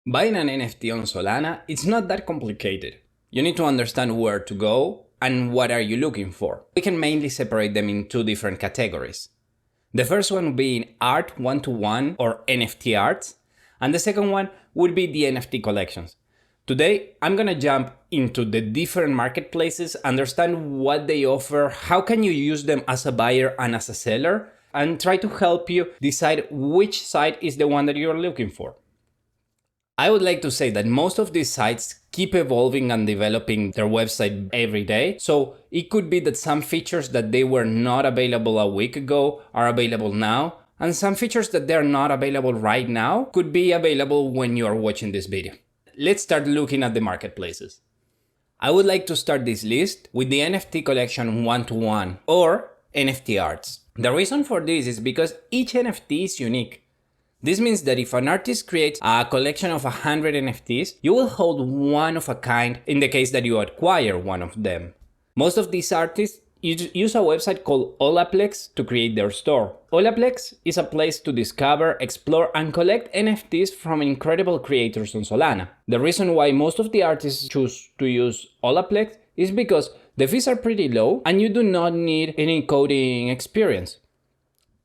Buying an NFT on Solana, it's not that complicated. You need to understand where to go and what are you looking for. We can mainly separate them in two different categories. The first one would be art one-to-one or NFT arts, and the second one would be the NFT collections. Today, I'm gonna jump into the different marketplaces, understand what they offer, how can you use them as a buyer and as a seller, and try to help you decide which site is the one that you're looking for. I would like to say that most of these sites keep evolving and developing their website every day. So it could be that some features that they were not available a week ago are available now. And some features that they're not available right now could be available when you are watching this video. Let's start looking at the marketplaces. I would like to start this list with the NFT collection one-to-one or NFT arts. The reason for this is because each NFT is unique. This means that if an artist creates a collection of 100 NFTs, you will hold one of a kind in the case that you acquire one of them. Most of these artists use a website called Olaplex to create their store. Olaplex is a place to discover, explore, and collect NFTs from incredible creators on Solana. The reason why most of the artists choose to use Olaplex is because the fees are pretty low and you do not need any coding experience.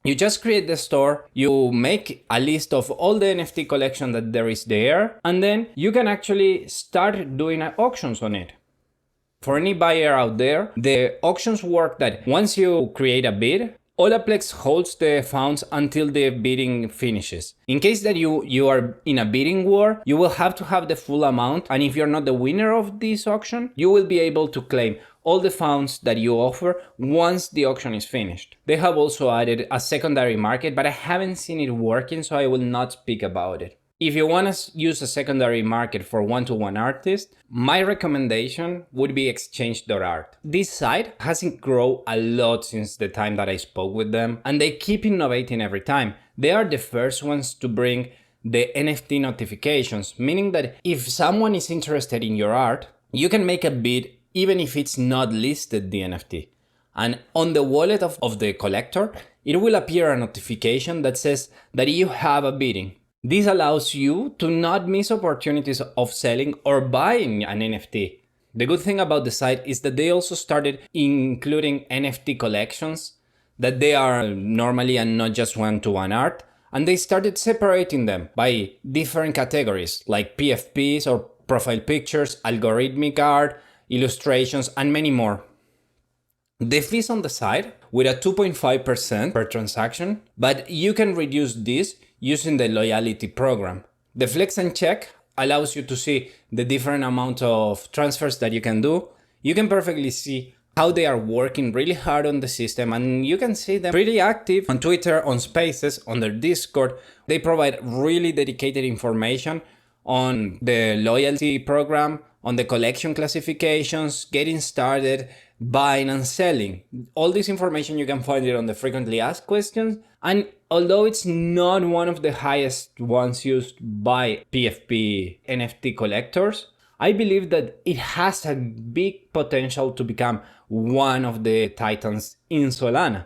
You just create the store, you make a list of all the NFT collection that there is there, and then you can actually start doing auctions on it. For any buyer out there, the auctions work that once you create a bid, Olaplex holds the funds until the bidding finishes. In case that you are in a bidding war, you will have to have the full amount, and if you're not the winner of this auction, you will be able to claim all the funds that you offer once the auction is finished. They have also added a secondary market, but I haven't seen it working, so I will not speak about it. If you want to use a secondary market for one-to-one artists, my recommendation would be exchange.art. This site hasn't grown a lot since the time that I spoke with them, and they keep innovating every time. They are the first ones to bring the NFT notifications, meaning that if someone is interested in your art, you can make a bid even if it's not listed the NFT. And on the wallet of the collector, it will appear a notification that says that you have a bidding. This allows you to not miss opportunities of selling or buying an NFT. The good thing about the site is that they also started including NFT collections, that they are normally and not just one-to-one art, and they started separating them by different categories like PFPs or profile pictures, algorithmic art, illustrations, and many more. The fees on the site with a 2.5% per transaction, but you can reduce this using the loyalty program. The flex and check allows you to see the different amount of transfers that you can do. You can perfectly see how they are working really hard on the system, and you can see them pretty active on Twitter, on Spaces, on their Discord. They provide really dedicated information on the loyalty program, on the collection classifications, getting started, buying and selling. All this information you can find it on the frequently asked questions. And although it's not one of the highest ones used by PFP NFT collectors, I believe that it has a big potential to become one of the titans in Solana.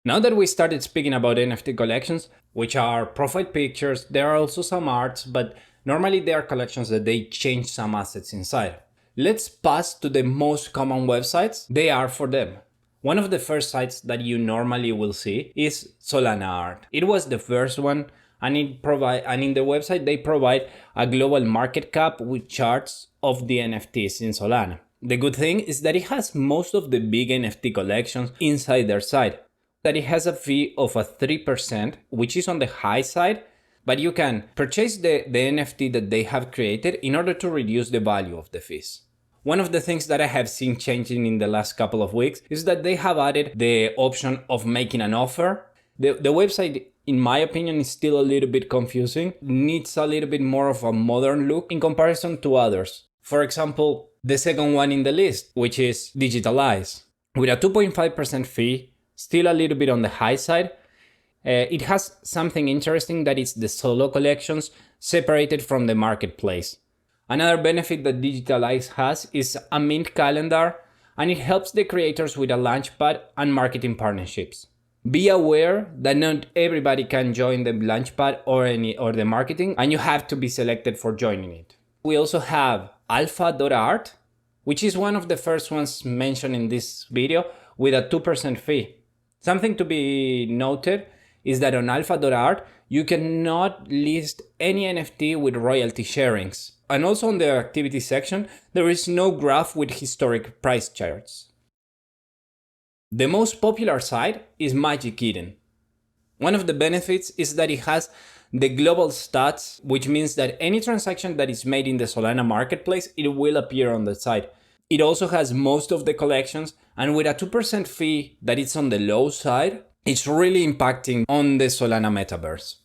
Now that we started speaking about NFT collections, which are profile pictures, there are also some arts, but normally they are collections that they change some assets inside. Let's pass to the most common websites they are for them. One of the first sites that you normally will see is Solana Art. It was the first one, and in the website they provide a global market cap with charts of the NFTs in Solana. The good thing is that it has most of the big NFT collections inside their site. That it has a fee of a 3%, which is on the high side, but you can purchase the NFT that they have created in order to reduce the value of the fees. One of the things that I have seen changing in the last couple of weeks is that they have added the option of making an offer. The website, in my opinion, is still a little bit confusing, needs a little bit more of a modern look in comparison to others. For example, the second one in the list, which is Digitalize. With a 2.5% fee, still a little bit on the high side, it has something interesting that is the solo collections separated from the marketplace. Another benefit that Digitalize has is a mint calendar, and it helps the creators with a launchpad and marketing partnerships. Be aware that not everybody can join the Launchpad or the marketing, and you have to be selected for joining it. We also have alpha.art, which is one of the first ones mentioned in this video, with a 2% fee. Something to be noted is that on alpha.art, you cannot list any NFT with royalty sharings. And also on the activity section, there is no graph with historic price charts. The most popular site is Magic Eden. One of the benefits is that it has the global stats, which means that any transaction that is made in the Solana marketplace, it will appear on the site. It also has most of the collections, and with a 2% fee that is on the low side, it's really impacting on the Solana metaverse.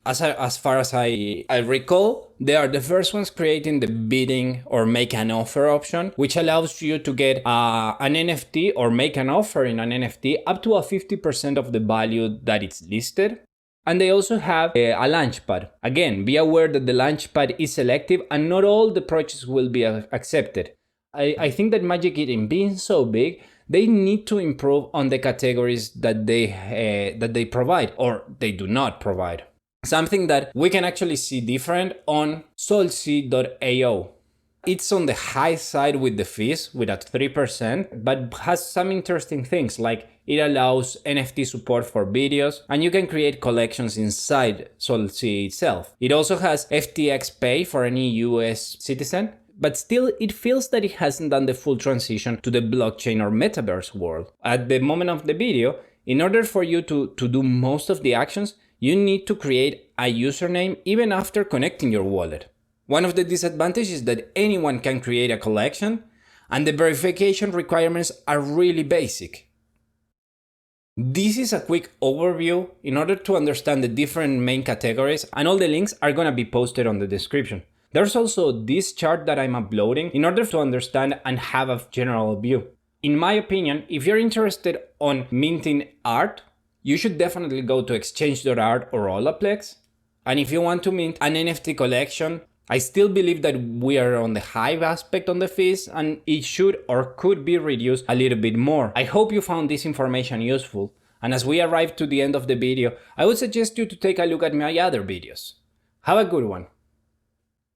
As far as I recall, they are the first ones creating the bidding or make an offer option, which allows you to get an NFT or make an offer in an NFT up to a 50% of the value that it's listed. And they also have a launchpad. Again, be aware that the launchpad is selective and not all the projects will be accepted. I think that Magic Eden being so big, they need to improve on the categories that they provide or they do not provide. Something that we can actually see different on solc.io. It's on the high side with the fees, with at 3%, but has some interesting things like it allows NFT support for videos, and you can create collections inside Solc itself. It also has FTX Pay for any US citizen, but still it feels that it hasn't done the full transition to the blockchain or metaverse world. At the moment of the video, in order for you to do most of the actions, you need to create a username even after connecting your wallet. One of the disadvantages is that anyone can create a collection, and the verification requirements are really basic. This is a quick overview in order to understand the different main categories, and all the links are going to be posted on the description. There's also this chart that I'm uploading in order to understand and have a general view. In my opinion, if you're interested on minting art, you should definitely go to exchange.art or Olaplex. And if you want to mint an NFT collection, I still believe that we are on the high aspect on the fees, and it should or could be reduced a little bit more. I hope you found this information useful. And as we arrive to the end of the video, I would suggest you to take a look at my other videos. Have a good one.